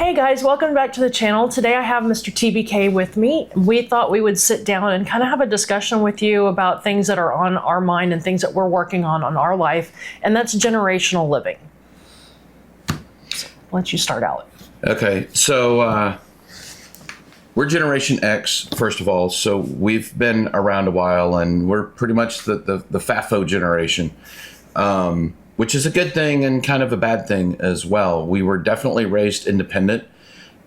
Hey guys, welcome back to the channel. Today I have Mr. TBK with me. We thought we would sit down and kind of have a discussion with you about things that are on our mind and things that we're working on our life, and that's generational living. So, I'll let you start out. Okay, so we're Generation X, first of all, so we've been around a while, and we're pretty much the FAFO generation. Which is a good thing and kind of a bad thing as well. We were definitely raised independent,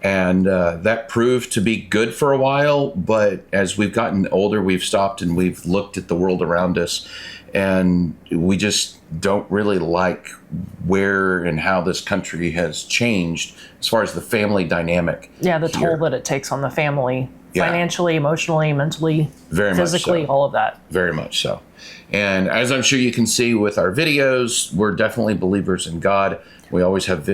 and that proved to be good for a while. But as we've gotten older, we've stopped and we've looked at the world around us, and we just don't really like where and how this country has changed as far as the family dynamic. Yeah, the toll that it takes on the family, financially, emotionally, mentally, very physically, much so. All of that. Very much so. And as I'm sure you can see with our videos, we're definitely believers in God. We always have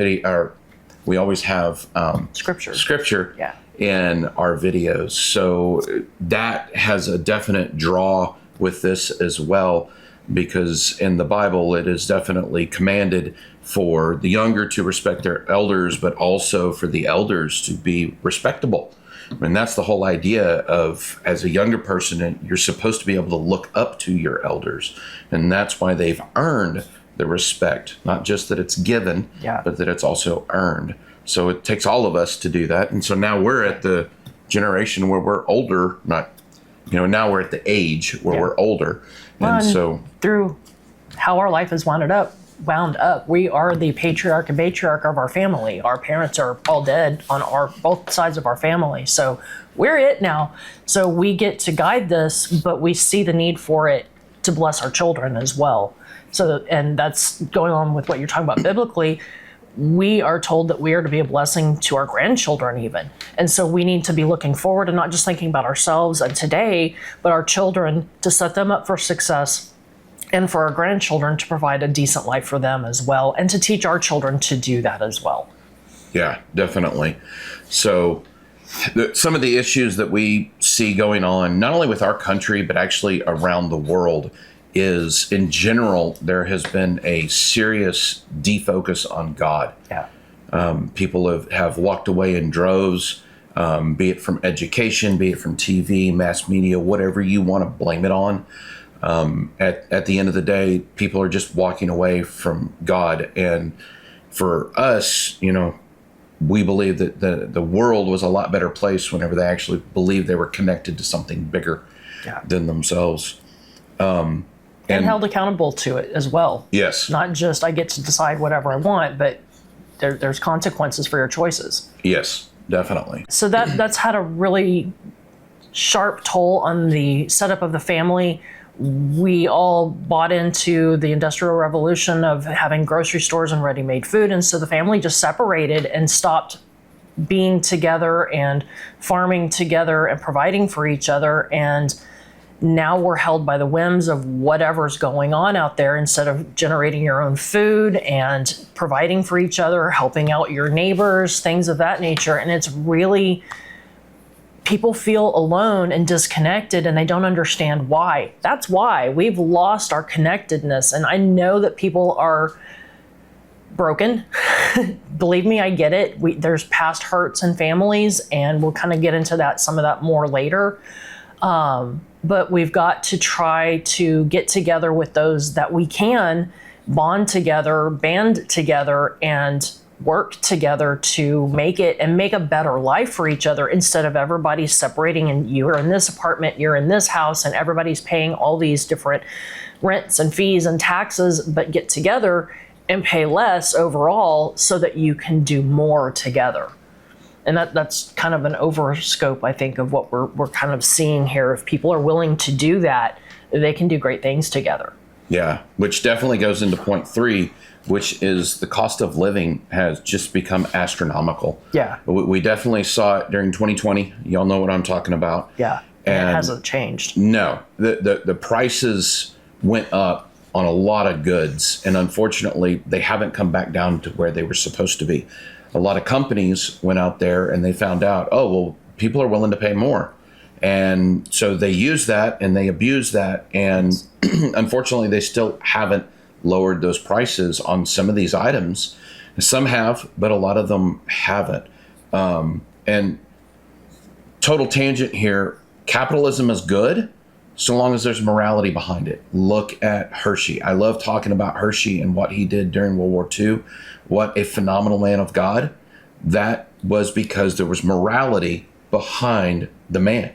scripture in our videos. So that has a definite draw with this as well, because in the Bible, it is definitely commanded for the younger to respect their elders, but also for the elders to be respectable. And that's the whole idea of, as a younger person, you're supposed to be able to look up to your elders. And that's why they've earned the respect, not just that it's given, but that it's also earned. So it takes all of us to do that. And so now we're at the generation where we're older, now we're at the age where we're older. And so through how our life is wound up, we are the patriarch and matriarch of our family. Our parents are all dead on both sides of our family. So we're it now. So we get to guide this, but we see the need for it to bless our children as well. And that's going on with what you're talking about biblically. We are told that we are to be a blessing to our grandchildren even. And so we need to be looking forward and not just thinking about ourselves and today, but our children, to set them up for success, and for our grandchildren to provide a decent life for them as well, and to teach our children to do that as well. Yeah, definitely. So some of the issues that we see going on, not only with our country, but actually around the world, is in general, there has been a serious defocus on God. Yeah. People have walked away in droves, be it from education, be it from TV, mass media, whatever you want to blame it on. At the end of the day, people are just walking away from God. And for us, we believe that the world was a lot better place whenever they actually believed they were connected to something bigger than themselves. And held accountable to it as well. Yes. Not just I get to decide whatever I want, but there's consequences for your choices. Yes, definitely. So that's had a really sharp toll on the setup of the family. We all bought into the Industrial Revolution of having grocery stores and ready-made food, and so the family just separated and stopped being together and farming together and providing for each other. And now we're held by the whims of whatever's going on out there instead of generating your own food and providing for each other, helping out your neighbors, things of that nature. And it's really, people feel alone and disconnected, and they don't understand why. That's why we've lost our connectedness. And I know that people are broken. Believe me, I get it. There's past hurts in families, and we'll kind of get into some of that more later. But we've got to try to get together with those that we can, bond together, band together, and work together to make a better life for each other, instead of everybody separating and you're in this apartment, you're in this house, and everybody's paying all these different rents and fees and taxes, but get together and pay less overall so that you can do more together. And that's kind of an overscope, I think, of what we're kind of seeing here. If people are willing to do that, they can do great things together. Yeah, which definitely goes into point 3, which is the cost of living has just become astronomical. Yeah. We definitely saw it during 2020. Y'all know what I'm talking about. Yeah, and it hasn't changed. No, the prices went up on a lot of goods, and unfortunately, they haven't come back down to where they were supposed to be. A lot of companies went out there and they found out, people are willing to pay more. And so they use that and they abuse that. And unfortunately, they still haven't lowered those prices on some of these items. Some have, but a lot of them haven't. And total tangent here, capitalism is good so long as there's morality behind it. Look at Hershey. I love talking about Hershey and what he did during World War II. What a phenomenal man of God. That was because there was morality behind the man.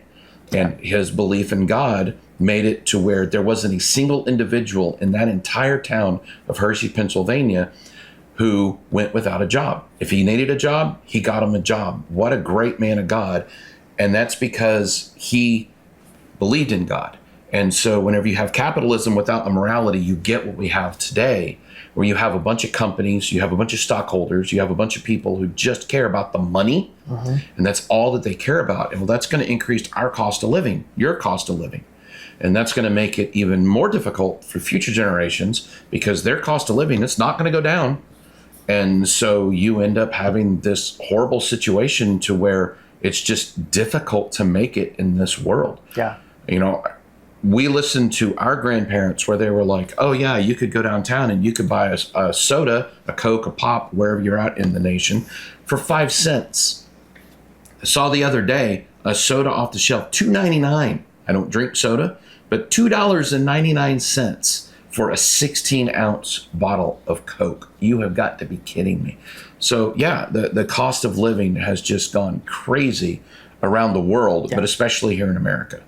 And his belief in God made it to where there wasn't a single individual in that entire town of Hershey, Pennsylvania, who went without a job. If he needed a job, he got him a job. What a great man of God. And that's because he believed in God. And so whenever you have capitalism without a morality, you get what we have today, where you have a bunch of companies, you have a bunch of stockholders, you have a bunch of people who just care about the money, and that's all that they care about. And well, that's going to increase our cost of living, your cost of living. And that's going to make it even more difficult for future generations because their cost of living, it's not going to go down. And so you end up having this horrible situation to where it's just difficult to make it in this world. Yeah. You know, we listened to our grandparents where they were like, oh yeah, you could go downtown and you could buy a soda, a Coke, a pop, wherever you're at in the nation, for 5 cents. I saw the other day a soda off the shelf, $2.99. I don't drink soda, but $2.99 for a 16-ounce bottle of Coke. You have got to be kidding me. So yeah, the cost of living has just gone crazy around the world, but especially here in America.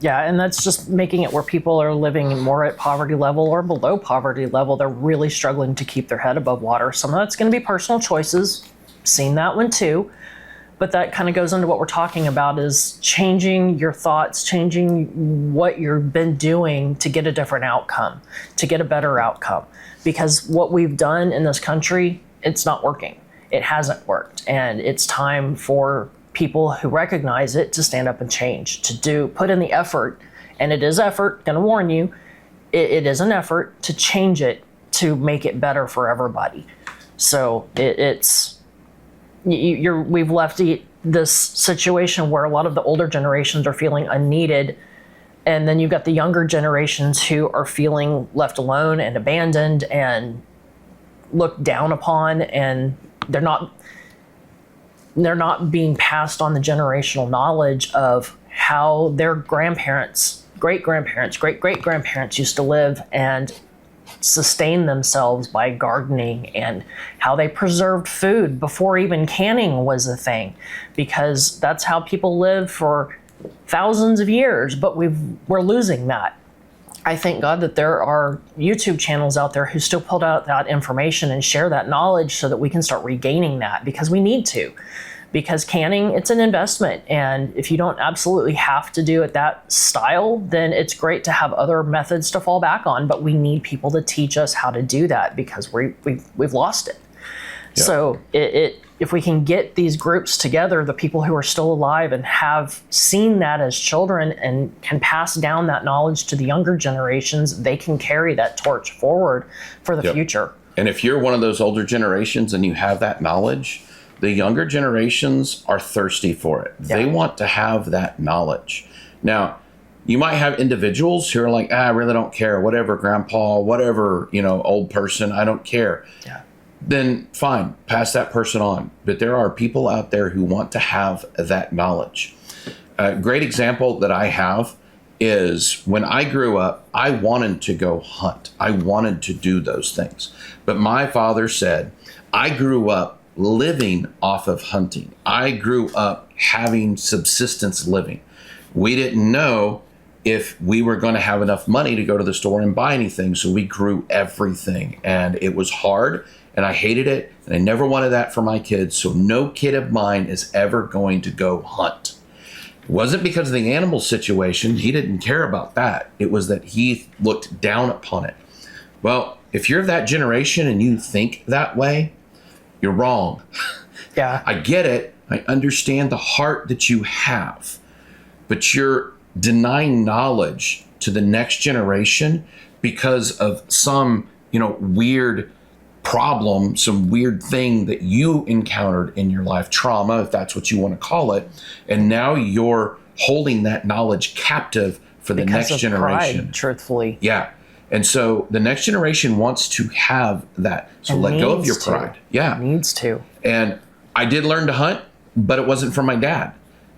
Yeah, and that's just making it where people are living more at poverty level or below poverty level. They're really struggling to keep their head above water. Some of that's going to be personal choices. Seen that one too. But that kind of goes into what we're talking about is changing your thoughts, changing what you've been doing to get a different outcome, to get a better outcome. Because what we've done in this country, it's not working. It hasn't worked. And it's time for people who recognize it to stand up and change, to put in the effort. And it is effort, gonna warn you, it is an effort to change it, to make it better for everybody. So we've left this situation where a lot of the older generations are feeling unneeded, and then you've got the younger generations who are feeling left alone and abandoned and looked down upon, and they're not being passed on the generational knowledge of how their grandparents, great-grandparents, great-great-grandparents used to live and sustain themselves by gardening, and how they preserved food before even canning was a thing, because that's how people lived for thousands of years, but we're losing that. I thank God that there are YouTube channels out there who still put out that information and share that knowledge so that we can start regaining that, because we need to. Because canning, it's an investment, and if you don't absolutely have to do it that style, then it's great to have other methods to fall back on, but we need people to teach us how to do that because we've lost it. Yeah. So if we can get these groups together, the people who are still alive and have seen that as children and can pass down that knowledge to the younger generations, they can carry that torch forward for the future. And if you're one of those older generations and you have that knowledge, the younger generations are thirsty for it. Yeah. They want to have that knowledge. Now, you might have individuals who are like, I really don't care, whatever, grandpa, whatever, old person, I don't care. Yeah. Then fine, pass that person on. But there are people out there who want to have that knowledge. A great example that I have is when I grew up, I wanted to go hunt. I wanted to do those things. But my father said, I grew up living off of hunting. I grew up having subsistence living. We didn't know if we were going to have enough money to go to the store and buy anything, so we grew everything. And it was hard, and I hated it, and I never wanted that for my kids, so no kid of mine is ever going to go hunt. It wasn't because of the animal situation. He didn't care about that. It was that he looked down upon it. Well, if you're of that generation and you think that way, you're wrong. Yeah. I get it. I understand the heart that you have, but you're denying knowledge to the next generation because of some, weird problem, some weird thing that you encountered in your life, trauma, if that's what you want to call it. And now you're holding that knowledge captive for the next generation. Pride, truthfully. Yeah. And so the next generation wants to have that. So let go of your pride. Yeah. Needs to. And I did learn to hunt, but it wasn't from my dad.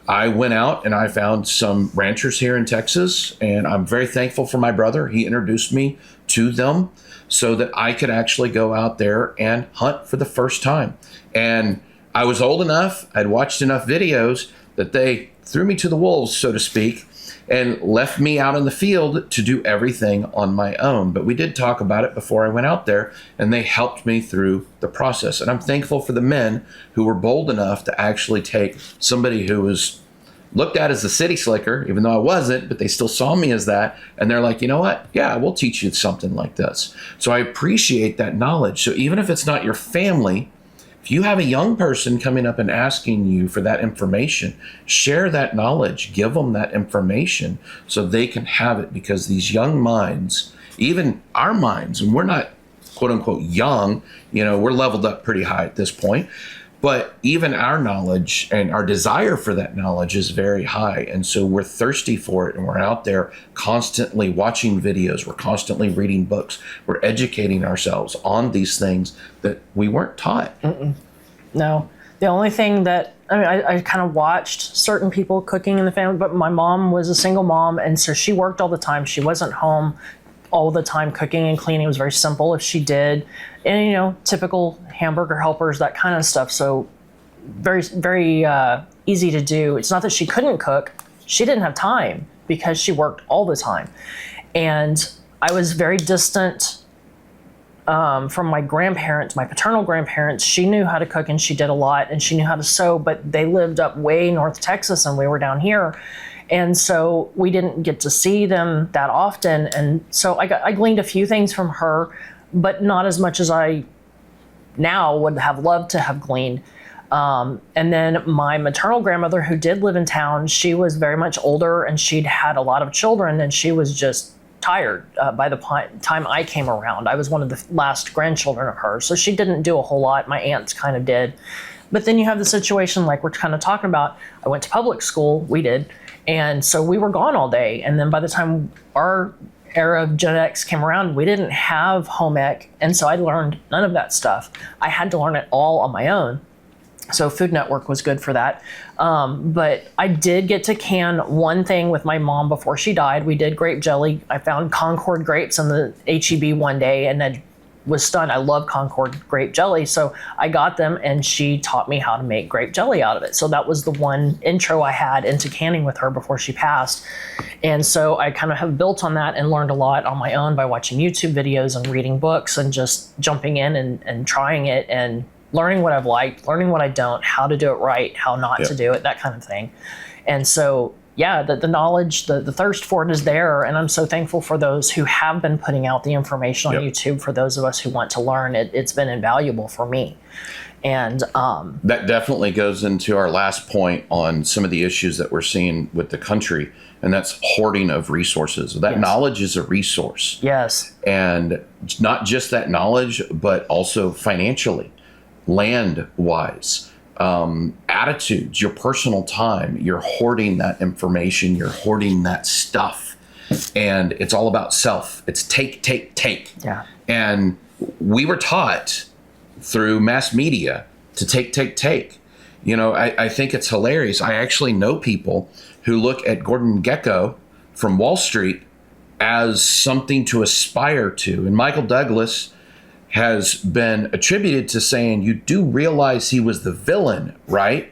I went out and I found some ranchers here in Texas, and I'm very thankful for my brother. He introduced me to them so that I could actually go out there and hunt for the first time. And I was old enough, I'd watched enough videos that they threw me to the wolves, so to speak, and left me out in the field to do everything on my own. But we did talk about it before I went out there, and they helped me through the process. And I'm thankful for the men who were bold enough to actually take somebody who was looked at as a city slicker, even though I wasn't, but they still saw me as that. And they're like, you know what? Yeah, we'll teach you something like this. So I appreciate that knowledge. So even if it's not your family, if you have a young person coming up and asking you for that information, share that knowledge, give them that information so they can have it, because these young minds, even our minds, and we're not quote unquote young, we're leveled up pretty high at this point, but even our knowledge and our desire for that knowledge is very high. And so we're thirsty for it, and we're out there constantly watching videos. We're constantly reading books. We're educating ourselves on these things that we weren't taught. No. The only thing that, I kind of watched certain people cooking in the family, but my mom was a single mom, and so she worked all the time. She wasn't home all the time cooking and cleaning. It was very simple if she did. And, typical hamburger helpers, that kind of stuff. So very, very easy to do. It's not that she couldn't cook. She didn't have time because she worked all the time. And I was very distant from my grandparents, my paternal grandparents. She knew how to cook and she did a lot, and she knew how to sew, but they lived up way North Texas and we were down here. And so we didn't get to see them that often. And so I gleaned a few things from her, but not as much as I now would have loved to have gleaned. And then my maternal grandmother, who did live in town, she was very much older and she'd had a lot of children, and she was just tired by the time I came around. I was one of the last grandchildren of hers, so she didn't do a whole lot. My aunts kind of did. But then you have the situation like we're kind of talking about. I went to public school, we did, and so we were gone all day. And then by the time our era of Gen X came around, we didn't have home ec, and so I learned none of that stuff. I had to learn it all on my own. So Food Network was good for that. But I did get to can one thing with my mom before she died. We did grape jelly. I found Concord grapes in the HEB one day and then was stunned. I love Concord grape jelly. So I got them and she taught me how to make grape jelly out of it. So that was the one intro I had into canning with her before she passed. And so I kind of have built on that and learned a lot on my own by watching YouTube videos and reading books and just jumping in and trying it and learning what I've liked, learning what I don't, how to do it right, how not to do it, that kind of thing. And so, yeah, the knowledge, the thirst for it is there. And I'm so thankful for those who have been putting out the information on YouTube. For those of us who want to learn, it's been invaluable for me. And that definitely goes into our last point on some of the issues that we're seeing with the country, and that's hoarding of resources. That knowledge is a resource. Yes. And not just that knowledge, but also financially, land-wise, attitudes, your personal time. You're hoarding that information. You're hoarding that stuff. And it's all about self. It's take, take, take. Yeah. And we were taught through mass media to take, take, take. I think it's hilarious. I actually know people who look at Gordon Gekko from Wall Street as something to aspire to. And Michael Douglas has been attributed to saying, you do realize he was the villain, right?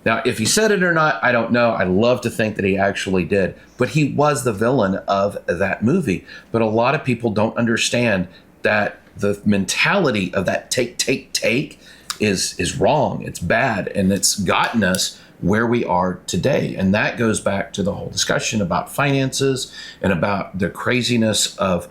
Now, if he said it or not, I don't know. I love to think that he actually did. But he was the villain of that movie. But a lot of people don't understand that the mentality of that take, take, take is wrong. It's bad. And it's gotten us where we are today. And that goes back to the whole discussion about finances and about the craziness of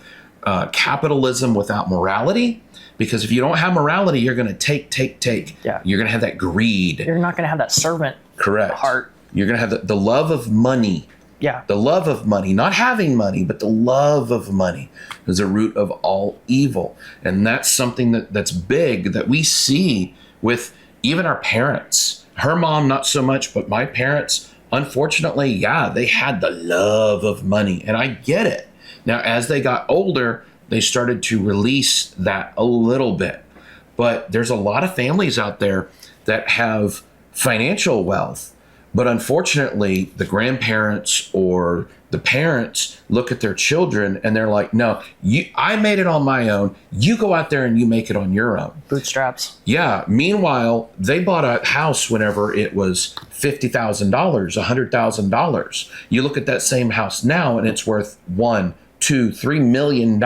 capitalism without morality. Because if you don't have morality, you're going to take, take, take. Yeah. You're going to have that greed. You're not going to have that servant heart. You're going to have the love of money. Yeah. The love of money, not having money, but the love of money is the root of all evil. And that's something that's big that we see with even our parents. Her mom, not so much, but my parents, unfortunately, they had the love of money. And I get it. Now, as they got older, they started to release that a little bit. But there's a lot of families out there that have financial wealth. But unfortunately, the grandparents or the parents look at their children and they're like, no, I made it on my own. You go out there and you make it on your own. Bootstraps. Yeah. Meanwhile, they bought a house whenever it was $50,000, $100,000. You look at that same house now and it's worth $1, $2, $3 million.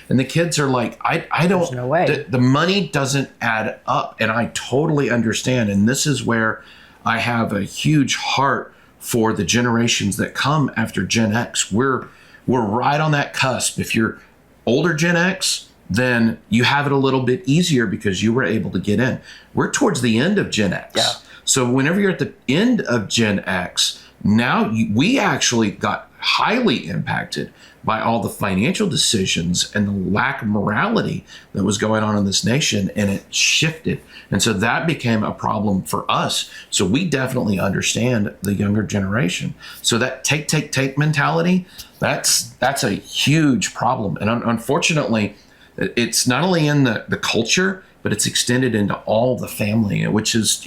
And the kids are like, I don't, There's no way. The money doesn't add up. And I totally understand. And this is where I have a huge heart for the generations that come after Gen X. We're right on that cusp. If you're older Gen X, then you have it a little bit easier because you were able to get in. We're towards the end of Gen X. Yeah. So whenever you're at the end of Gen X, now we actually got highly impacted by all the financial decisions and the lack of morality that was going on in this nation, and it shifted. And so that became a problem for us. So we definitely understand the younger generation. So that take mentality, that's a huge problem. And unfortunately, it's not only in the culture, but it's extended into all the family, which is,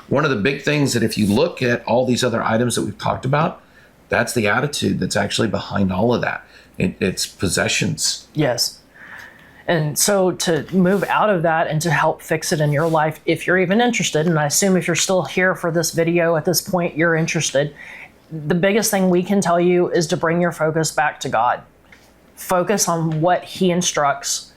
one of the big things that if you look at all these other items that we've talked about, that's the attitude that's actually behind all of that. It's possessions. Yes. And so to move out of that and to help fix it in your life, if you're even interested, and I assume if you're still here for this video at this point, you're interested, the biggest thing we can tell you is to bring your focus back to God. Focus on what He instructs.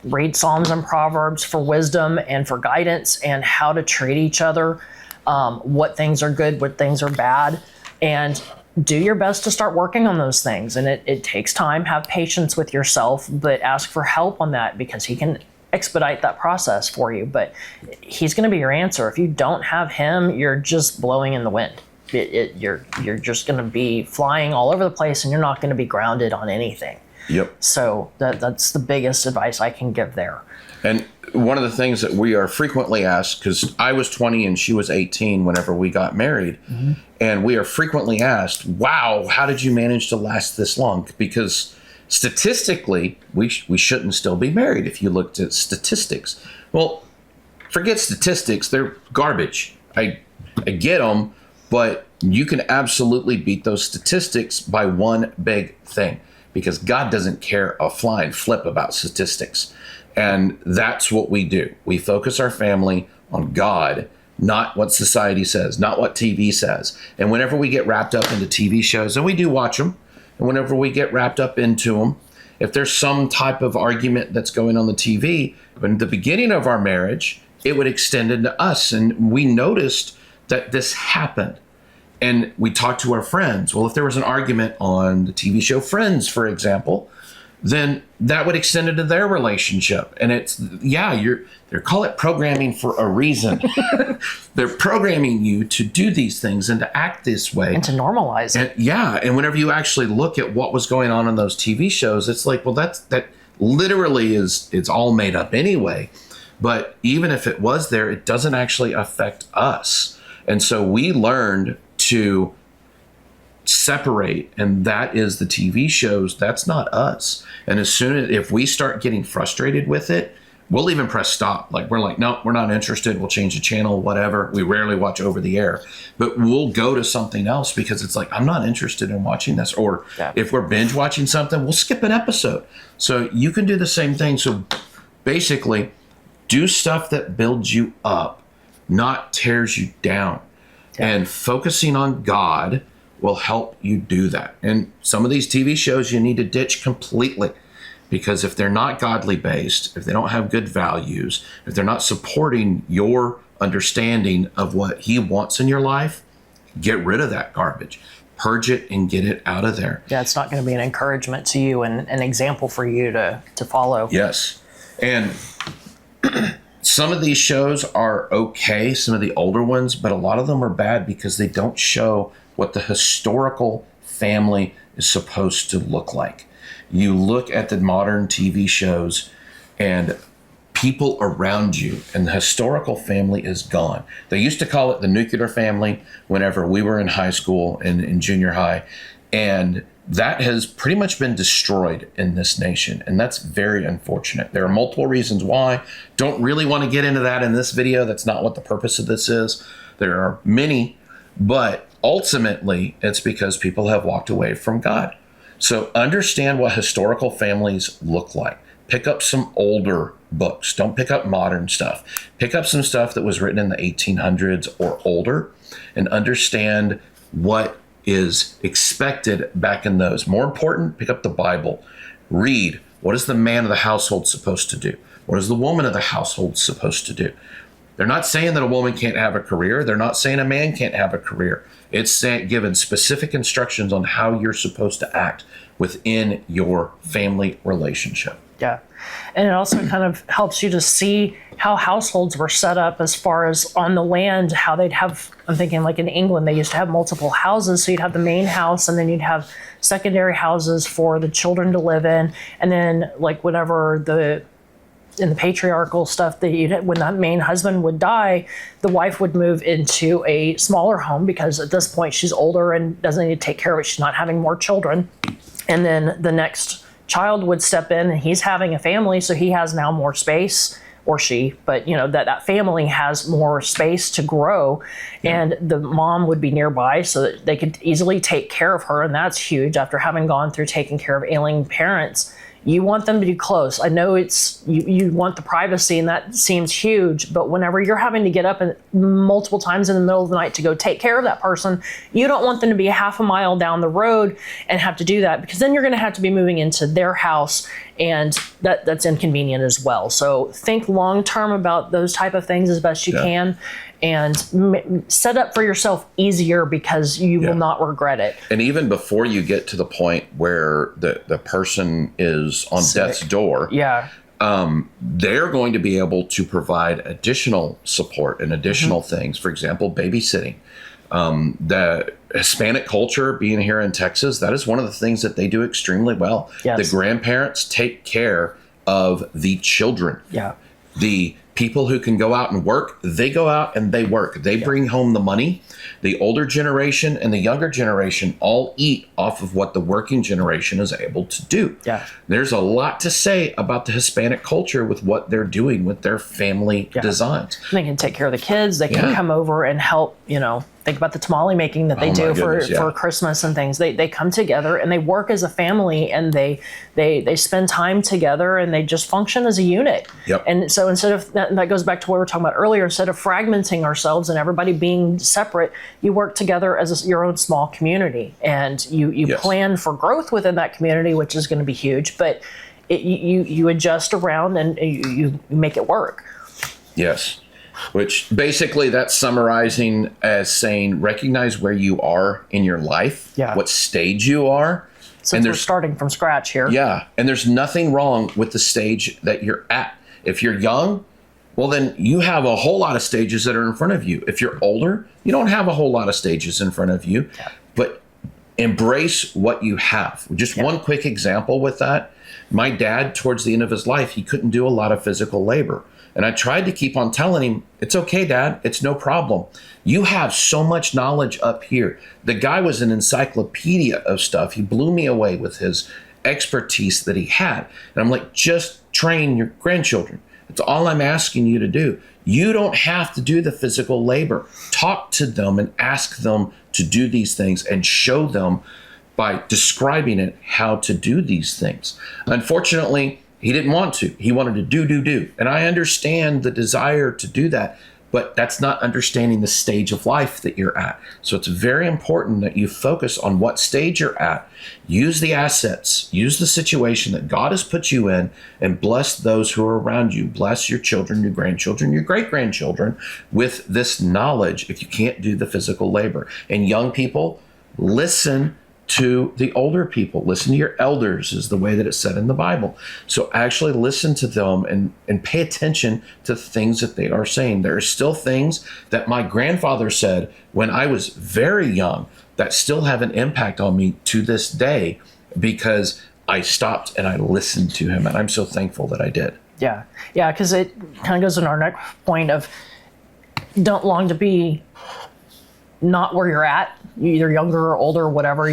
Read Psalms and Proverbs for wisdom and for guidance and how to treat each other, what things are good, what things are bad, and do your best to start working on those things. And it takes time. Have patience with yourself, but ask for help on that because He can expedite that process for you. But He's going to be your answer. If you don't have Him, you're just blowing in the wind. You're just going to be flying all over the place and you're not going to be grounded on anything. Yep. So that's the biggest advice I can give there. And one of the things that we are frequently asked, because I was 20 and she was 18 whenever we got married, and we are frequently asked, wow, how did you manage to last this long? Because statistically, we shouldn't still be married if you looked at statistics. Well, forget statistics. They're garbage. I get them, but you can absolutely beat those statistics by one big thing, because God doesn't care a flying flip about statistics. And that's what we do. We focus our family on God, not what society says, not what TV says. And whenever we get wrapped up into TV shows, and we do watch them, and whenever we get wrapped up into them, if there's some type of argument that's going on the TV, but in the beginning of our marriage, it would extend into us. And we noticed that this happened. And we talked to our friends. Well, if there was an argument on the TV show Friends, for example, then that would extend into their relationship. And it's, they call it programming for a reason. They're programming you to do these things and to act this way. And to normalize it. And whenever you actually look at what was going on in those TV shows, it's like, well, that literally it's all made up anyway. But even if it was there, it doesn't actually affect us. And so we learned to separate, and that is the TV shows. That's not us. And as soon as if we start getting frustrated with it, we'll even press stop. Like we're like, no, we're not interested. We'll change the channel, whatever. We rarely watch over the air, but we'll go to something else because it's like, I'm not interested in watching this. Or if we're binge watching something, we'll skip an episode. So you can do the same thing. So basically, do stuff that builds you up, not tears you down. And focusing on God will help you do that. And some of these TV shows you need to ditch completely, because if they're not godly based, if they don't have good values, if they're not supporting your understanding of what He wants in your life, get rid of that garbage. Purge it and get it out of there. Yeah, it's not going to be an encouragement to you and an example for you to follow. Yes. And some of these shows are okay, some of the older ones, but a lot of them are bad because they don't show what the historical family is supposed to look like. You look at the modern TV shows and people around you, and the historical family is gone. They used to call it the nuclear family whenever we were in high school and in junior high. And that has pretty much been destroyed in this nation, and that's very unfortunate. There are multiple reasons why. Don't really want to get into that in this video. That's not what the purpose of this is. There are many, but ultimately it's because people have walked away from God. So understand what historical families look like. Pick up some older books. Don't pick up modern stuff. Pick up some stuff that was written in the 1800s or older, and understand what is expected back in those. More important, pick up the Bible. Read. What is the man of the household supposed to do? What is the woman of the household supposed to do? They're not saying that a woman can't have a career. They're not saying a man can't have a career. It's given specific instructions on how you're supposed to act within your family relationship. Yeah. And it also kind of helps you to see how households were set up as far as on the land, how they'd have, I'm thinking like in England, they used to have multiple houses. So you'd have the main house, and then you'd have secondary houses for the children to live in. And then like whenever in the patriarchal stuff, when that main husband would die, the wife would move into a smaller home because at this point she's older and doesn't need to take care of it. She's not having more children. And then the next child would step in, and he's having a family, so he has now more space, or she, but that family has more space to grow. Yeah. And the mom would be nearby so that they could easily take care of her, and that's huge. After having gone through taking care of ailing parents, you want them to be close. I know you want the privacy, and that seems huge, but whenever you're having to get up multiple times in the middle of the night to go take care of that person, you don't want them to be half a mile down the road and have to do that, because then you're going to have to be moving into their house, and that's inconvenient as well. So think long-term about those type of things as best you can, and set up for yourself easier, because you will not regret it. And even before you get to the point where the person is on death's door, they're going to be able to provide additional support and additional things. For example, babysitting. The Hispanic culture, being here in Texas, that is one of the things that they do extremely well. Yes. The grandparents take care of the children. Yeah. The people who can go out and work, they go out and they work. They bring home the money. The older generation and the younger generation all eat off of what the working generation is able to do. Yeah. There's a lot to say about the Hispanic culture with what they're doing with their family designs. They can take care of the kids. They can come over and help, think about the tamale making that they do for Christmas and things. They come together and they work as a family, and they spend time together, and they just function as a unit. Yep. And so instead of that goes back to what we were talking about earlier, instead of fragmenting ourselves and everybody being separate, you work together as your own small community, and you plan for growth within that community, which is going to be huge, but you adjust around and you make it work. Yes. Which basically that's summarizing as saying, recognize where you are in your life, what stage you are. Since we're starting from scratch here. Yeah. And there's nothing wrong with the stage that you're at. If you're young, well, then you have a whole lot of stages that are in front of you. If you're older, you don't have a whole lot of stages in front of you, but embrace what you have. Just one quick example with that. My dad, towards the end of his life, he couldn't do a lot of physical labor. And I tried to keep on telling him, it's okay, Dad. It's no problem. You have so much knowledge up here. The guy was an encyclopedia of stuff. He blew me away with his expertise that he had. And I'm like, just train your grandchildren. That's all I'm asking you to do. You don't have to do the physical labor. Talk to them and ask them to do these things, and show them by describing it how to do these things. Unfortunately, he didn't want to. He wanted to do. And I understand the desire to do that, but that's not understanding the stage of life that you're at. So it's very important that you focus on what stage you're at. Use the assets, use the situation that God has put you in, and bless those who are around you. Bless your children, your grandchildren, your great-grandchildren with this knowledge if you can't do the physical labor. And young people, listen to the older people. Listen to your elders is the way that it's said in the Bible. So actually listen to them and pay attention to things that they are saying. There are still things that my grandfather said when I was very young that still have an impact on me to this day, because I stopped and I listened to him, and I'm so thankful that I did. Yeah, because it kind of goes in our next point of don't long to be not where you're at, either younger or older, whatever,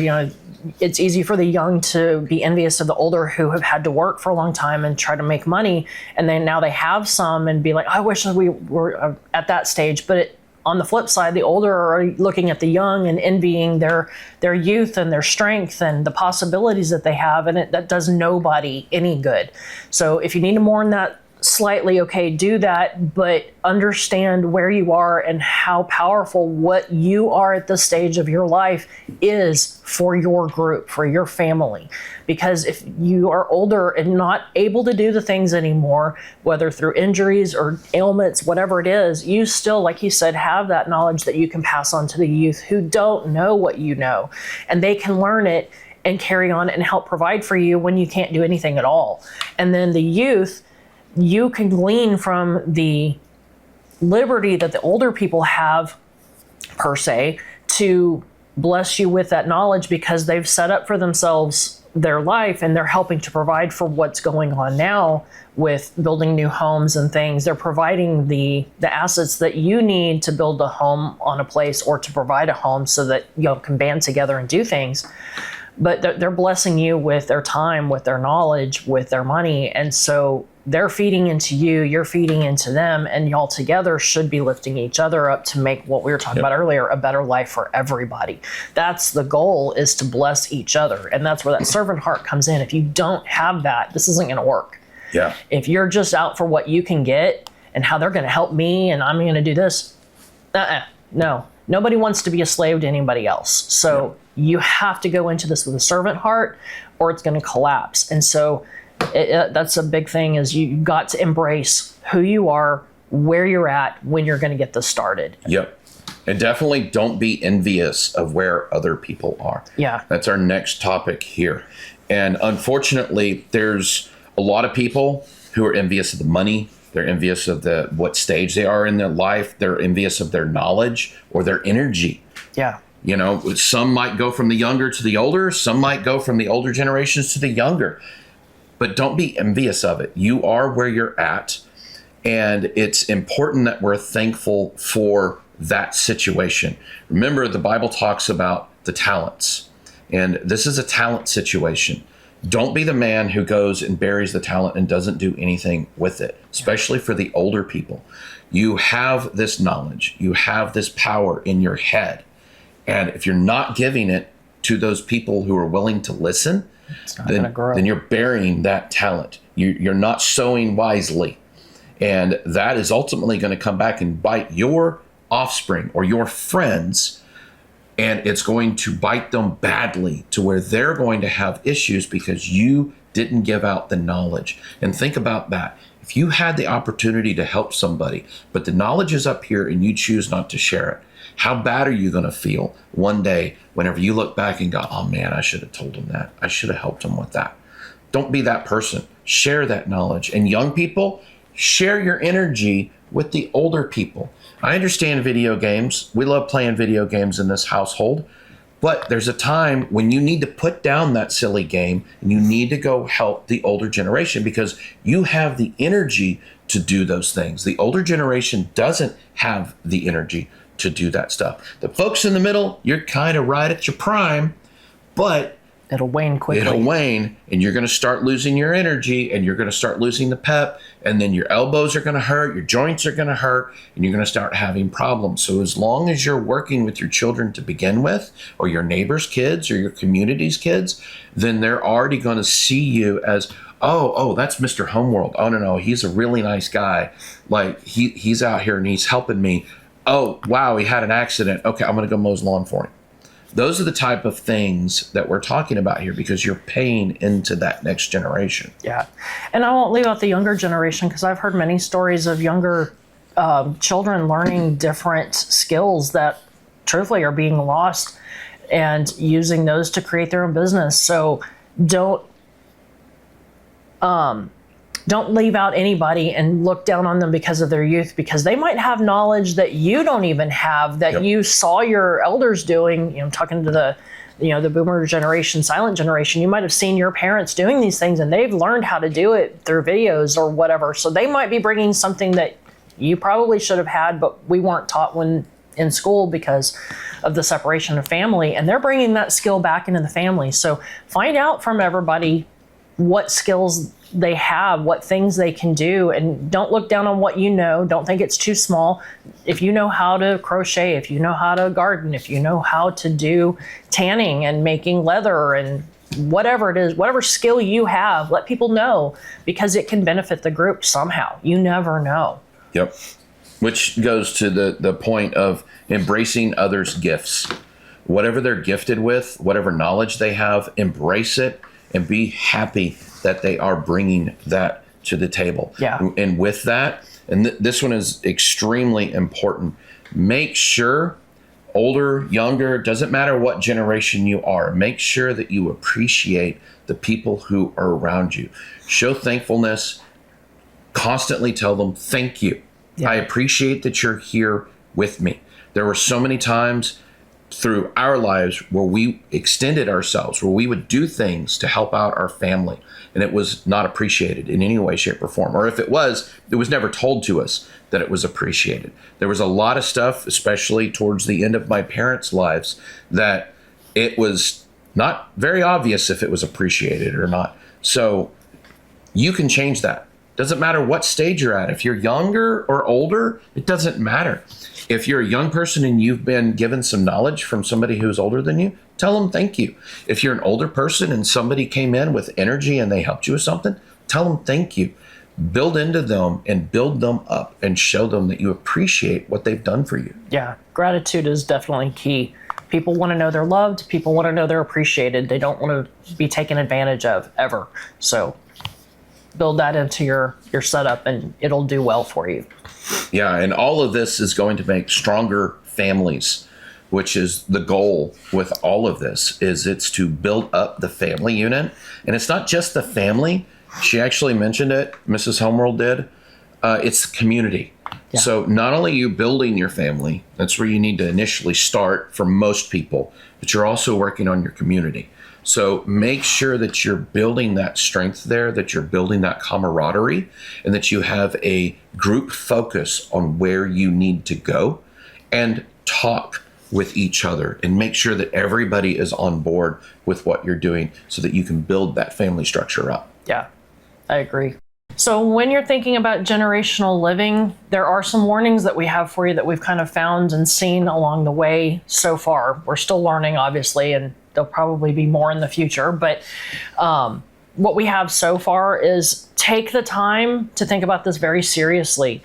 it's easy for the young to be envious of the older who have had to work for a long time and try to make money. And then now they have some and be like, I wish we were at that stage. But on the flip side, the older are looking at the young and envying their youth and their strength and the possibilities that they have. And that does nobody any good. So if you need to mourn that slightly, okay, do that, but understand where you are and how powerful what you are at this stage of your life is for your group, for your family. Because if you are older and not able to do the things anymore, whether through injuries or ailments, whatever it is, you still, like you said, have that knowledge that you can pass on to the youth who don't know what you know, and they can learn it and carry on and help provide for you when you can't do anything at all. And then the youth, you can glean from the liberty that the older people have, per se, to bless you with that knowledge because they've set up for themselves their life and they're helping to provide for what's going on now with building new homes and things. They're providing the assets that you need to build a home on a place or to provide a home so that you can band together and do things. But they're blessing you with their time, with their knowledge, with their money. And so they're feeding into you, you're feeding into them, and y'all together should be lifting each other up to make what we were talking about earlier, a better life for everybody. That's the goal, is to bless each other. And that's where that servant heart comes in. If you don't have that, this isn't going to work. Yeah. If you're just out for what you can get and how they're going to help me and I'm going to do this, no. Nobody wants to be a slave to anybody else. So you have to go into this with a servant heart or it's going to collapse. And so that's a big thing, is you got to embrace who you are, where you're at, when you're going to get this started. Yep. And definitely don't be envious of where other people are. Yeah. That's our next topic here. And unfortunately, there's a lot of people who are envious of the money. They're envious of what stage they are in their life. They're envious of their knowledge or their energy. Yeah. Some might go from the younger to the older. Some might go from the older generations to the younger. But don't be envious of it. You are where you're at. And it's important that we're thankful for that situation. Remember, the Bible talks about the talents. And this is a talent situation. Don't be the man who goes and buries the talent and doesn't do anything with it, especially for the older people. You have this knowledge. You have this power in your head. And if you're not giving it to those people who are willing to listen, then you're burying that talent. You're not sowing wisely. And that is ultimately going to come back and bite your offspring or your friends. And it's going to bite them badly to where they're going to have issues because you didn't give out the knowledge. And think about that. If you had the opportunity to help somebody, but the knowledge is up here and you choose not to share it, how bad are you going to feel one day whenever you look back and go, oh man, I should have told him that. I should have helped him with that. Don't be that person. Share that knowledge. And young people, share your energy with the older people. I understand video games. We love playing video games in this household. But there's a time when you need to put down that silly game and you need to go help the older generation because you have the energy to do those things. The older generation doesn't have the energy to do that stuff. The folks in the middle, you're kind of right at your prime, but it'll wane quickly. It'll wane, and you're going to start losing your energy, and you're going to start losing the pep, and then your elbows are going to hurt, your joints are going to hurt, and you're going to start having problems. So as long as you're working with your children to begin with, or your neighbors' kids, or your community's kids, then they're already going to see you as, oh, that's Mr. Homeworld. Oh, no, he's a really nice guy. Like, he's out here, and he's helping me. Oh, wow, he had an accident. Okay, I'm going to go mow his lawn for him. Those are the type of things that we're talking about here because you're paying into that next generation. Yeah. And I won't leave out the younger generation because I've heard many stories of younger children learning different skills that truthfully are being lost and using those to create their own business. So don't leave out anybody and look down on them because of their youth, because they might have knowledge that you don't even have, that you saw your elders doing. I'm talking to the boomer generation, silent generation. You might have seen your parents doing these things and they've learned how to do it through videos or whatever. So they might be bringing something that you probably should have had, but we weren't taught when in school because of the separation of family, and they're bringing that skill back into the family. So find out from everybody what skills they have, what things they can do, and don't look down on what you know. Don't think it's too small. If you know how to crochet, if you know how to garden, if you know how to do tanning and making leather and whatever it is, whatever skill you have, let people know, because it can benefit the group somehow. You never know. Yep. Which goes to the point of embracing others' gifts. Whatever they're gifted with, whatever knowledge they have, embrace it and be happy that they are bringing that to the table. Yeah. And with that, and this one is extremely important, make sure, older, younger, doesn't matter what generation you are, make sure that you appreciate the people who are around you. Show thankfulness, constantly tell them thank you. Yeah. I appreciate that you're here with me. There were so many times through our lives where we extended ourselves, where we would do things to help out our family, and it was not appreciated in any way, shape, or form. Or if it was never told to us that it was appreciated. There was a lot of stuff, especially towards the end of my parents' lives, that it was not very obvious if it was appreciated or not. So you can change that. Doesn't matter what stage you're at. If you're younger or older, it doesn't matter. If you're a young person and you've been given some knowledge from somebody who's older than you, tell them thank you. If you're an older person and somebody came in with energy and they helped you with something, tell them thank you. Build into them and build them up and show them that you appreciate what they've done for you. Yeah, gratitude is definitely key. People want to know they're loved. People want to know they're appreciated. They don't want to be taken advantage of ever. So build that into your setup and it'll do well for you. Yeah, and all of this is going to make stronger families, which is the goal with all of this, is it's to build up the family unit. And it's not just the family. She actually mentioned it, Mrs. Homeworld did. It's community. Yeah. So not only you building your family, that's where you need to initially start for most people, but you're also working on your community. So make sure that you're building that strength there, that you're building that camaraderie, and that you have a group focus on where you need to go, and talk with each other and make sure that everybody is on board with what you're doing so that you can build that family structure up. Yeah, I agree. So when you're thinking about generational living, there are some warnings that we have for you that we've kind of found and seen along the way so far. We're still learning, obviously, and there'll probably be more in the future. But what we have so far is take the time to think about this very seriously.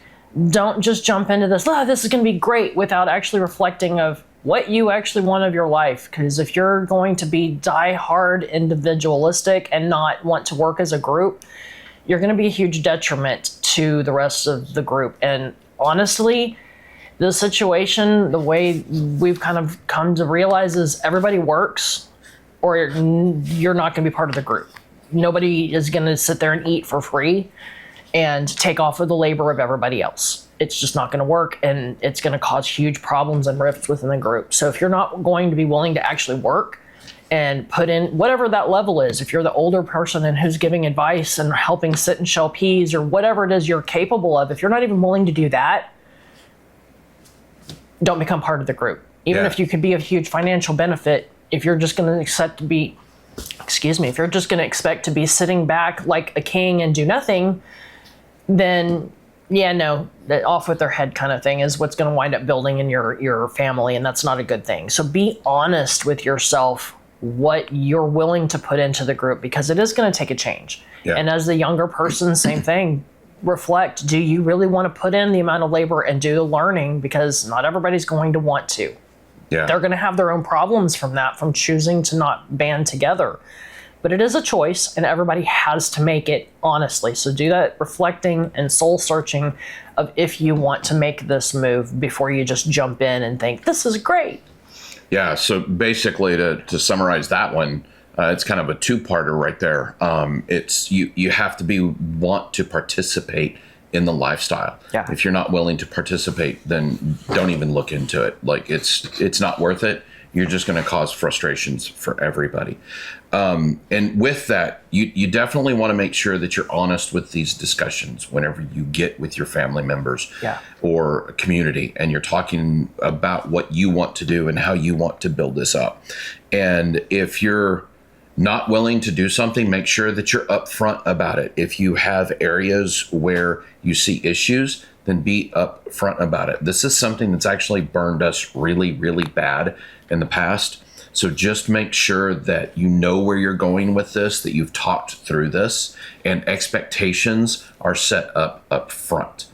Don't just jump into this, this is going to be great, without actually reflecting of what you actually want of your life. Because if you're going to be die-hard individualistic and not want to work as a group, you're going to be a huge detriment to the rest of the group. And honestly, the situation, the way we've kind of come to realize is everybody works or you're not going to be part of the group. Nobody is going to sit there and eat for free and take off of the labor of everybody else. It's just not going to work, and it's going to cause huge problems and rifts within the group. So if you're not going to be willing to actually work and put in whatever that level is, if you're the older person and who's giving advice and helping sit and shell peas or whatever it is you're capable of, if you're not even willing to do that, don't become part of the group. Even if you could be of huge financial benefit, if you're just going to expect to be sitting back like a king and do nothing, then that off with their head kind of thing is what's going to wind up building in your family, and that's not a good thing. So be honest with yourself what you're willing to put into the group, because it is going to take a change. Yeah. And as the younger person, same thing. Reflect, do you really want to put in the amount of labor and do the learning? Because not everybody's going to want to. Yeah. They're going to have their own problems from that, from choosing to not band together. But it is a choice, and everybody has to make it honestly. So do that reflecting and soul searching of if you want to make this move before you just jump in and think, this is great. Yeah, so basically to summarize that one, it's kind of a two-parter right there. It's you have to want to participate in the lifestyle. Yeah. If you're not willing to participate, then don't even look into it. Like it's not worth it. you're just going to cause frustrations for everybody. And with that, you definitely want to make sure that you're honest with these discussions whenever you get with your family members or a community, and you're talking about what you want to do and how you want to build this up. And if you're not willing to do something, make sure that you're upfront about it. If you have areas where you see issues, then be upfront about it. This is something that's actually burned us really, really bad in the past. So just make sure that you know where you're going with this, that you've talked through this, and expectations are set up front.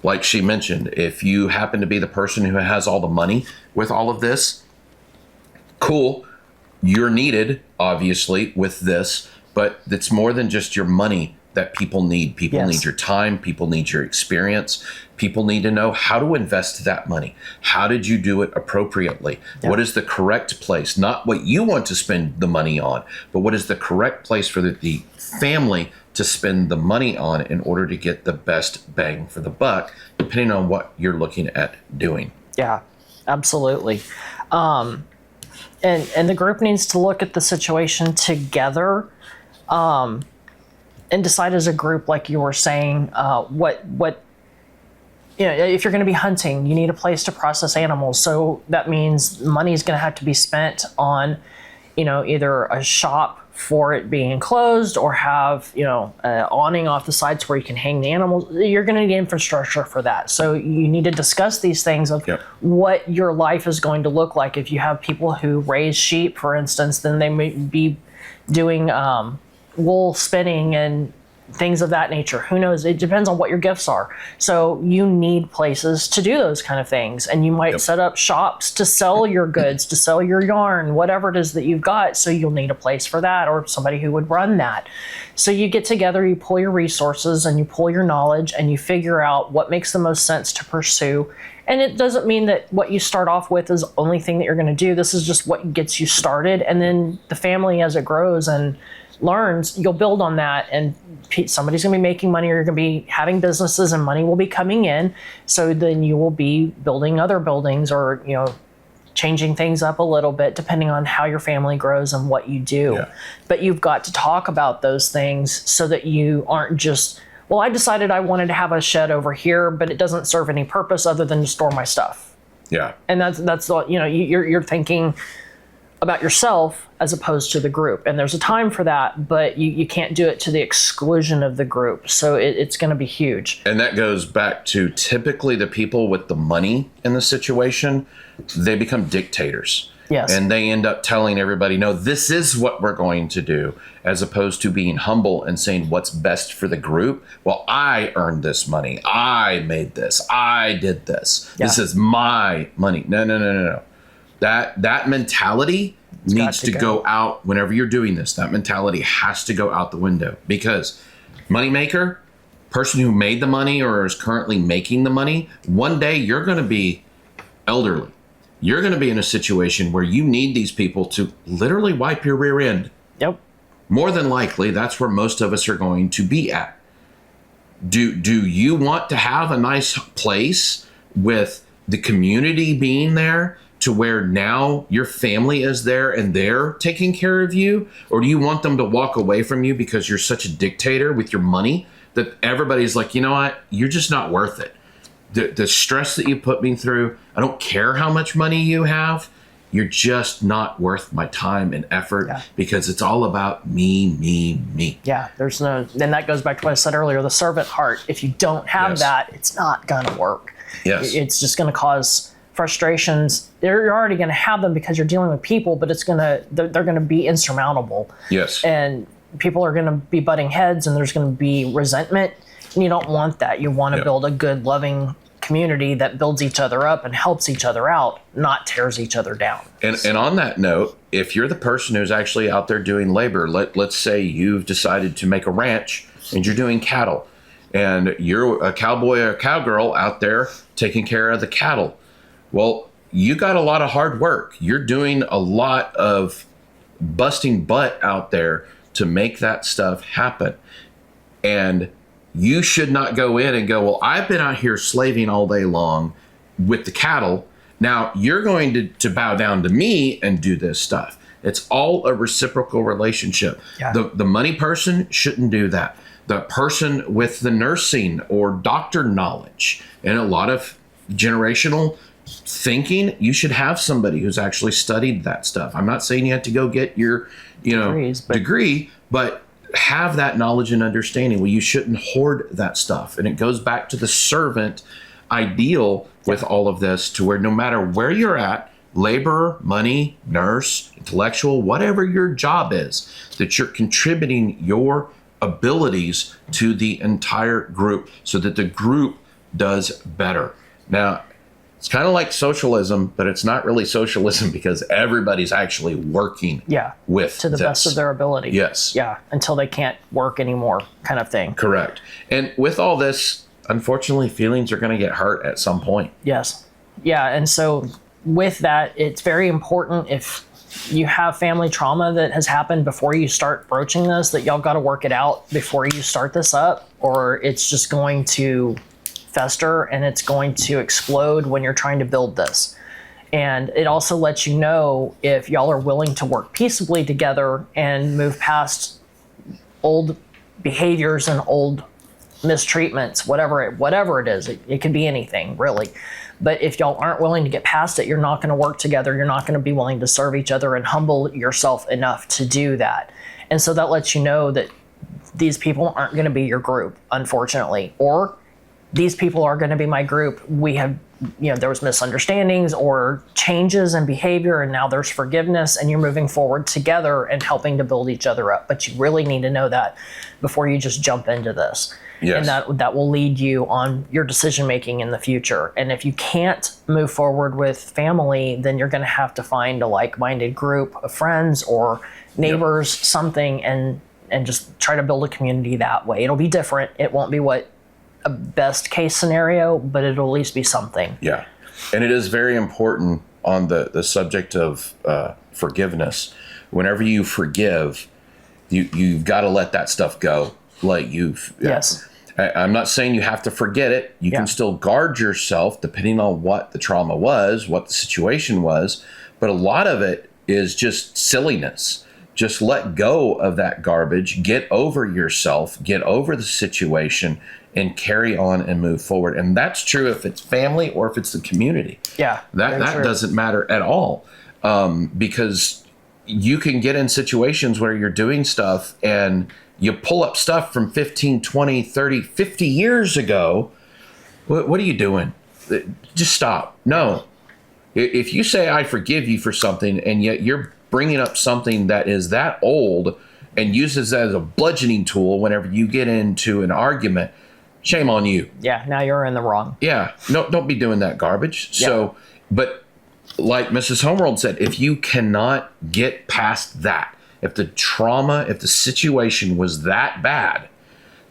Like she mentioned, if you happen to be the person who has all the money with all of this, cool. You're needed, obviously, with this, but it's more than just your money that people need. People need your time. People need your experience. People need to know how to invest that money. How did you do it appropriately? What is the correct place? Not what you want to spend the money on, but what is the correct place for the family to spend the money on in order to get the best bang for the buck, depending on what you're looking at doing. Yeah, absolutely. And the group needs to look at the situation together, and decide as a group, like you were saying, what if you're going to be hunting, you need a place to process animals. So that means money is going to have to be spent on, either a shop for it being enclosed, or have, an awning off the sides where you can hang the animals. You're going to need infrastructure for that. So you need to discuss these things of what your life is going to look like. If you have people who raise sheep, for instance, then they may be doing wool spinning and things of that nature. Who knows? It depends on what your gifts are. So you need places to do those kind of things. And you might set up shops to sell your goods, to sell your yarn, whatever it is that you've got. So you'll need a place for that, or somebody who would run that. So you get together, you pull your resources and you pull your knowledge, and you figure out what makes the most sense to pursue. And it doesn't mean that what you start off with is the only thing that you're going to do. This is just what gets you started. And then the family, as it grows and learns, you'll build on that, and somebody's going to be making money, or you're going to be having businesses and money will be coming in. So then you will be building other buildings, or changing things up a little bit depending on how your family grows and what you do. But you've got to talk about those things so that you aren't just, well, I decided I wanted to have a shed over here, but it doesn't serve any purpose other than to store my stuff. And that's you're thinking about yourself as opposed to the group. And there's a time for that, but you can't do it to the exclusion of the group. So it's going to be huge. And that goes back to typically the people with the money in the situation, they become dictators. And they end up telling everybody, no, this is what we're going to do, as opposed to being humble and saying what's best for the group. Well, I earned this money. I made this. I did this. This is my money. No. That mentality needs to go out whenever you're doing this. That mentality has to go out the window, because moneymaker, person who made the money or is currently making the money, one day you're going to be elderly. You're going to be in a situation where you need these people to literally wipe your rear end. More than likely, that's where most of us are going to be at. Do you want to have a nice place with the community being there, to where now your family is there and they're taking care of you? Or do you want them to walk away from you because you're such a dictator with your money that everybody's like, you know what, you're just not worth it. The stress that you put me through, I don't care how much money you have, you're just not worth my time and effort, because it's all about me. There's no, and that goes back to what I said earlier, the servant heart. If you don't have that, it's not going to work. It's just going to cause frustrations. You're already going to have them because you're dealing with people, but they're going to be insurmountable. And people are going to be butting heads, and there's going to be resentment, and you don't want that. You want to build a good, loving community that builds each other up and helps each other out, not tears each other down. And on that note, if you're the person who's actually out there doing labor, let's say you've decided to make a ranch and you're doing cattle, and you're a cowboy or a cowgirl out there taking care of the cattle. Well, you got a lot of hard work. You're doing a lot of busting butt out there to make that stuff happen. And you should not go in and go, well, I've been out here slaving all day long with the cattle, Now you're going to bow down to me and do this stuff. It's all a reciprocal relationship. Yeah. The money person shouldn't do that. The person with the nursing or doctor knowledge and a lot of generational thinking, you should have somebody who's actually studied that stuff. I'm not saying you have to go get your, degree, but have that knowledge and understanding. Well, you shouldn't hoard that stuff. And it goes back to the servant ideal with all of this, to where no matter where you're at, labor, money, nurse, intellectual, whatever your job is, that you're contributing your abilities to the entire group so that the group does better. Now, it's kind of like socialism, but it's not really socialism because everybody's actually working with to the best of their ability. Yes. Yeah, until they can't work anymore, kind of thing. Correct. And with all this, unfortunately, feelings are going to get hurt at some point. Yes. Yeah, and so with that, it's very important, if you have family trauma that has happened before you start broaching this, that y'all got to work it out before you start this up, or it's just going to fester and it's going to explode when you're trying to build this. And it also lets you know if y'all are willing to work peaceably together and move past old behaviors and old mistreatments, whatever it is. It could be anything, really. But if y'all aren't willing to get past it, you're not going to work together. You're not going to be willing to serve each other and humble yourself enough to do that. And so that lets you know that these people aren't going to be your group, unfortunately. Or these people are going to be my group. We have, there was misunderstandings or changes in behavior, and now there's forgiveness, and you're moving forward together and helping to build each other up. But you really need to know that before you just jump into this. Yes. And that will lead you on your decision making in the future. And if you can't move forward with family, then you're going to have to find a like-minded group of friends or neighbors, something, and just try to build a community that way. It'll be different. It won't be what a best case scenario, but it'll at least be something. Yeah. And it is very important on the subject of forgiveness. Whenever you forgive, you've got to let that stuff go. Yes. I'm not saying you have to forget it. You can still guard yourself depending on what the trauma was, what the situation was. But a lot of it is just silliness. Just let go of that garbage, get over yourself, get over the situation, and carry on and move forward. And that's true if it's family or if it's the community. Yeah. That doesn't matter at all. Because you can get in situations where you're doing stuff and you pull up stuff from 15, 20, 30, 50 years ago. What are you doing? Just stop. No. If you say, I forgive you for something, and yet you're bringing up something that is that old and uses that as a bludgeoning tool whenever you get into an argument, shame on you. Yeah, now you're in the wrong. Yeah. No, don't be doing that garbage. Yeah. So, but like Mrs. Homeworld said, if you cannot get past that, if the trauma, if the situation was that bad,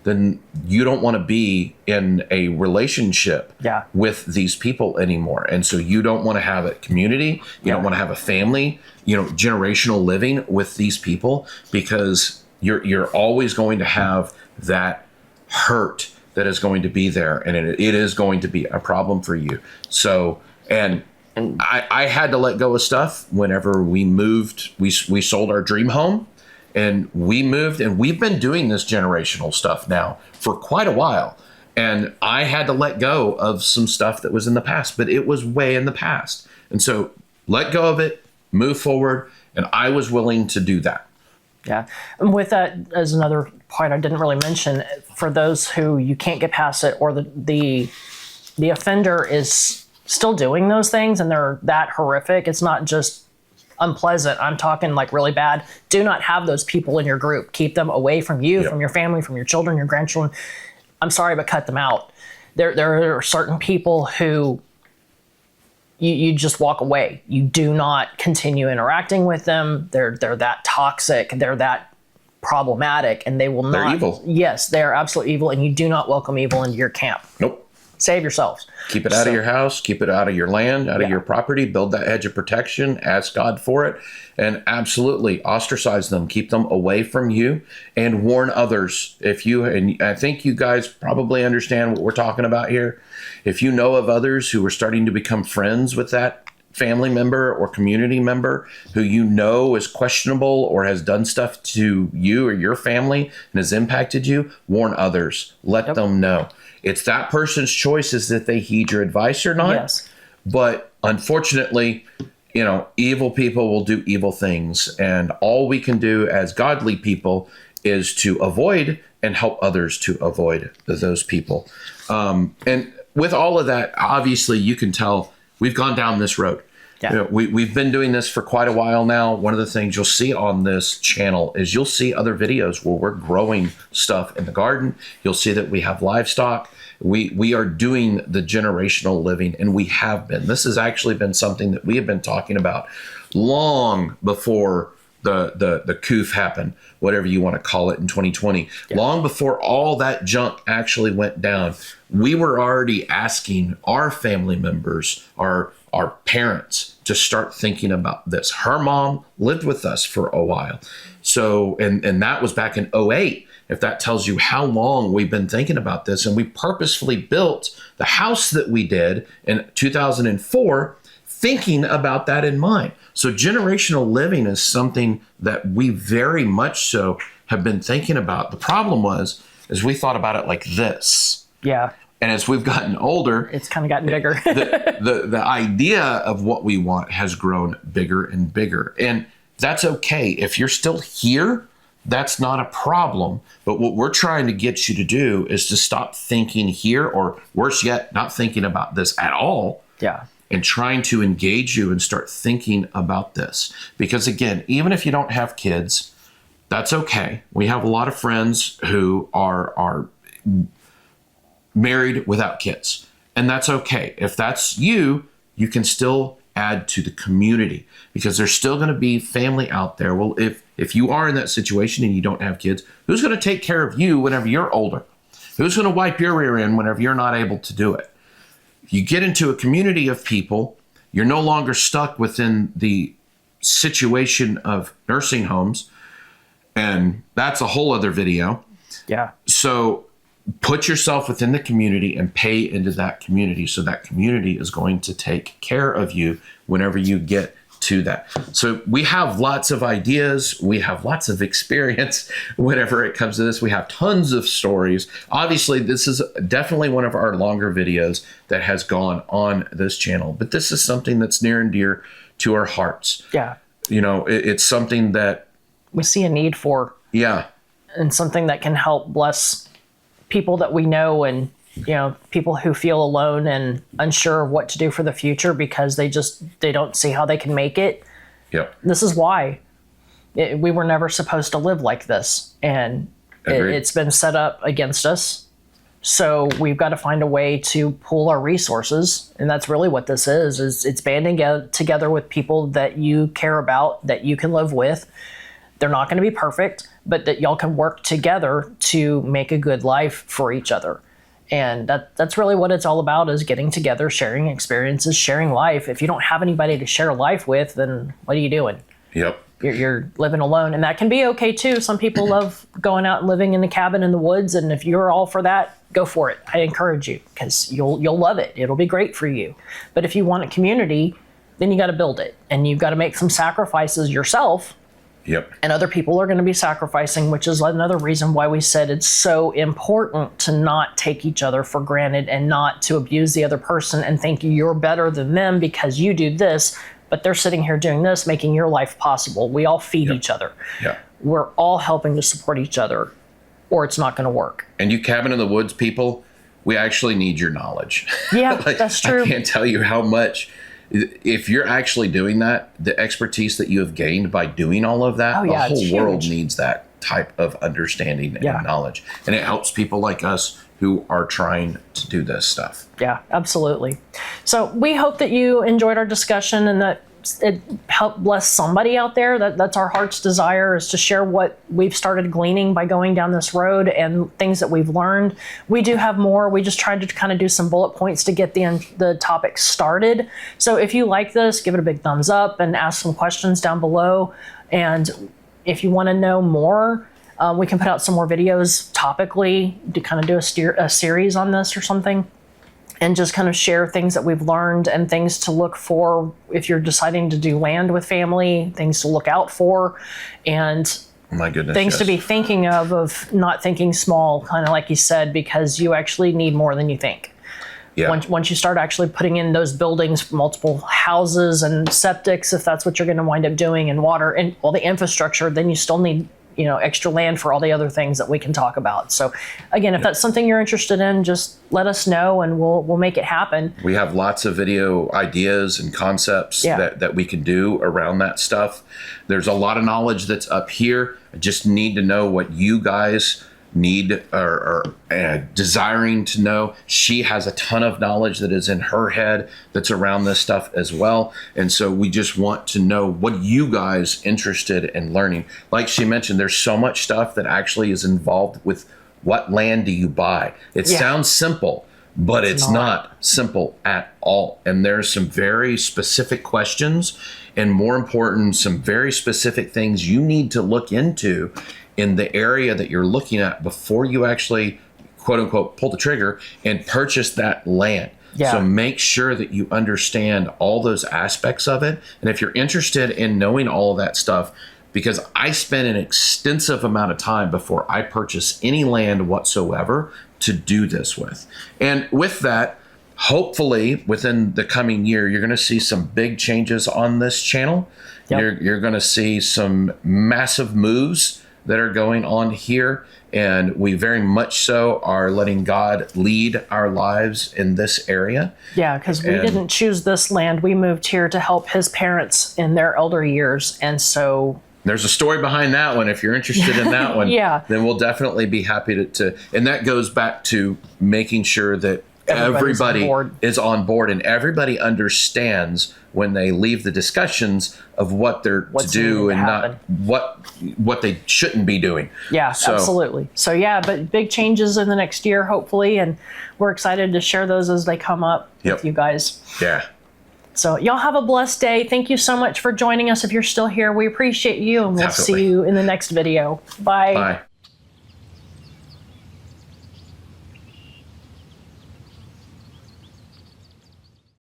then you don't want to be in a relationship with these people anymore. And so you don't want to have a community. You don't want to have a family, generational living with these people, because you're always going to have that hurt that is going to be there. And it is going to be a problem for you. So, and I had to let go of stuff whenever we moved. We sold our dream home and we moved, and we've been doing this generational stuff now for quite a while. And I had to let go of some stuff that was in the past, but it was way in the past. And so let go of it, move forward. And I was willing to do that. Yeah. And with that, as another point I didn't really mention, for those who you can't get past it, or the offender is still doing those things and they're that horrific, it's not just unpleasant, I'm talking like really bad, do not have those people in your group. Keep them away from you, from your family, from your children, your grandchildren. I'm sorry, but cut them out. There are certain people who you just walk away. You do not continue interacting with them. They're that toxic. They're that problematic, and they will not. They're evil. Yes, they are absolutely evil, and you do not welcome evil into your camp. Nope. Save yourselves. Keep it out of your house, keep it out of your land, out of your property, build that hedge of protection, ask God for it, and absolutely ostracize them, keep them away from you, and warn others. And I think you guys probably understand what we're talking about here. If you know of others who are starting to become friends with that family member or community member who you know is questionable or has done stuff to you or your family and has impacted you, warn others. Let them know. It's that person's choice is that they heed your advice or not. Yes. But unfortunately, evil people will do evil things. And all we can do as godly people is to avoid and help others to avoid those people. And with all of that, obviously, you can tell we've gone down this road. Yeah. We've been doing this for quite a while now. One of the things you'll see on this channel is you'll see other videos where we're growing stuff in the garden. You'll see that we have livestock. We are doing the generational living, and we have been. This has actually been something that we have been talking about long before the coup happened, whatever you want to call it, in 2020. Yeah. Long before all that junk actually went down, we were already asking our family members, our parents, to start thinking about this. Her mom lived with us for a while. So, and that was back in 2008. If that tells you how long we've been thinking about this, and we purposefully built the house that we did in 2004, thinking about that in mind. So generational living is something that we very much so have been thinking about. The problem is we thought about it like this. Yeah. And as we've gotten older, it's kind of gotten bigger. the idea of what we want has grown bigger and bigger. And that's okay. If you're still here, that's not a problem. But what we're trying to get you to do is to stop thinking here, or worse yet, not thinking about this at all. Yeah. And trying to engage you and start thinking about this. Because again, even if you don't have kids, that's okay. We have a lot of friends who are married without kids. And that's okay. If that's you, you can still add to the community, because there's still going to be family out there. Well, if you are in that situation and you don't have kids, who's going to take care of you whenever you're older? Who's going to wipe your rear end whenever you're not able to do it? You get into a community of people, you're no longer stuck within the situation of nursing homes. And that's a whole other video. Yeah. So put yourself within the community and pay into that community, so that community is going to take care of you whenever you get to that. So we have lots of ideas. We have lots of experience whenever it comes to this. We have tons of stories. Obviously, this is definitely one of our longer videos that has gone on this channel, but this is something that's near and dear to our hearts. Yeah. It's something that we see a need for. Yeah. And something that can help bless people that we know, and people who feel alone and unsure of what to do for the future because they don't see how they can make it. Yep. This is why we were never supposed to live like this, and it's been set up against us. So we've got to find a way to pool our resources, and that's really what this is it's banding together with people that you care about, that you can live with. They're not going to be perfect, but that y'all can work together to make a good life for each other. And that's really what it's all about, is getting together, sharing experiences, sharing life. If you don't have anybody to share life with, then what are you doing? Yep. You're living alone, and that can be okay too. Some people love going out and living in a cabin in the woods, and if you're all for that, go for it. I encourage you, because you'll love it. It'll be great for you. But if you want a community, then you got to build it, and you've got to make some sacrifices yourself. Yep. And other people are going to be sacrificing, which is another reason why we said it's so important to not take each other for granted, and not to abuse the other person and think you're better than them because you do this, but they're sitting here doing this, making your life possible. We all feed each other. Yeah. We're all helping to support each other, or it's not going to work. And you cabin in the woods people, we actually need your knowledge. Yeah, that's true. I can't tell you how much. If you're actually doing that, the expertise that you have gained by doing all of that, the whole world needs that type of understanding and knowledge. And it helps people like us who are trying to do this stuff. Yeah, absolutely. So we hope that you enjoyed our discussion, and that it helped bless somebody out there. That's our heart's desire, is to share what we've started gleaning by going down this road and things that we've learned. We do have more. We just tried to kind of do some bullet points to get the topic started. So if you like this, give it a big thumbs up and ask some questions down below. And if you want to know more, we can put out some more videos topically to kind of do a series on this or something, and just kind of share things that we've learned and things to look for if you're deciding to do land with family, things to look out for, and my goodness, things to be thinking of not thinking small, kind of like you said, because you actually need more than you think. Yeah. Once you start actually putting in those buildings, multiple houses and septics, if that's what you're going to wind up doing, and water and all the infrastructure, then you still need extra land for all the other things that we can talk about. So again, if that's something you're interested in, just let us know and we'll make it happen. We have lots of video ideas and concepts that we can do around that stuff. There's a lot of knowledge that's up here. I just need to know what you guys need or desiring to know. She has a ton of knowledge that is in her head that's around this stuff as well, and so we just want to know what you guys interested in learning. Like she mentioned, there's so much stuff that actually is involved with what land do you buy. It sounds simple, but it's not simple at all, and there's some very specific questions, and more important, some very specific things you need to look into in the area that you're looking at before you actually, quote unquote, pull the trigger and purchase that land. Yeah. So make sure that you understand all those aspects of it. And if you're interested in knowing all of that stuff, because I spent an extensive amount of time before I purchase any land whatsoever to do this with. And with that, hopefully within the coming year, you're going to see some big changes on this channel. Yep. You're going to see some massive moves that are going on here, and we very much so are letting God lead our lives in this area. Yeah, because we didn't choose this land. We moved here to help his parents in their elder years, and so there's a story behind that one. If you're interested in that one, then we'll definitely be happy to. And that goes back to making sure that everybody is on board and everybody understands when they leave the discussions of what they're to do and not what they shouldn't be doing. Yeah, absolutely. So but big changes in the next year, hopefully, and we're excited to share those as they come up with you guys. Yeah. So y'all have a blessed day. Thank you so much for joining us. If you're still here, we appreciate you, and we'll see you in the next video. Bye. Bye.